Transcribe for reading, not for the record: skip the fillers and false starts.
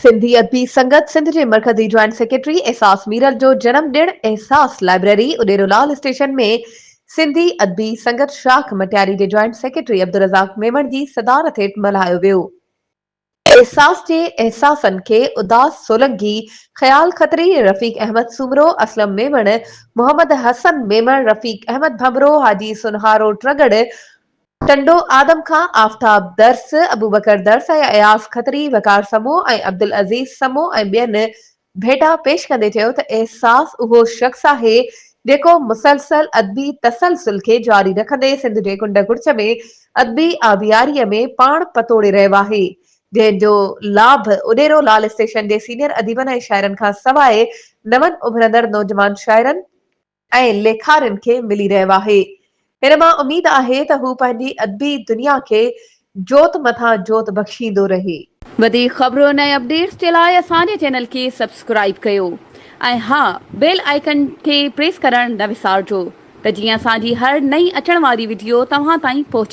सिंधी अदबी संगत सिंध जे मरकज़ी जॉइंट सेक्रेटरी एहसास मीरल जो जन्म ॾिण एहसास लाइब्रेरी उॾेरोलाल स्टेशन में सिंधी अदबी संगत शाख मटियारी जे जॉइंट सेक्रेटरी अब्दुल रज़ाक मेमण जी सदारत हेठि मल्हायो वियो। एहसास जे एहसासनि खे उदास सोलंकी, ख़याल खत्री, रफ़ीक अहमद सुमरो, असलम मेमण, मोहम्मद हसन मेमण, रफ़ीक अहमद भमरो, हाजी सुनहारो ट्रगड़, टंडो आदम खां, आफ़ताब दर्स, अबूबकर दर्स ऐं अयास खत्री, वकार समो ऐं अब्दुल अज़ीज़ समो ऐं ॿियनि भेटा पेश कंदे चयो त एहसास उहो शख़्स आहे जेको मुसलसल अदबी तसलसल खे जारी रखंदे सिंध जे कुंड गुड़च में अदबी आबियारीअ में पाण पतोड़े रहियो आहे, जंहिंजो लाभ उॾेरोलाल स्टेशन जे सीनियर अदीबनि ऐं शाइरनि खां सवाइ नवनि उभरंदड़ नौजवान शाइरनि ऐं लेखारिन खे मिली रहियो आहे। हिन मां उम्मीद आहे त हू पंहिंजी अदबी दुनिया खे जोत मथां जोत बख़्शींदो रहे। वधीक ख़बरुनि ऐं अपडेट्स जे लाइ असांजे चैनल खे सब्सक्राइब कयो ऐं हा, बेल आइकन खे प्रेस करणु न विसारिजो त जीअं असांजी हर नई अचण वारी वीडियो तव्हां ताईं पहुचे।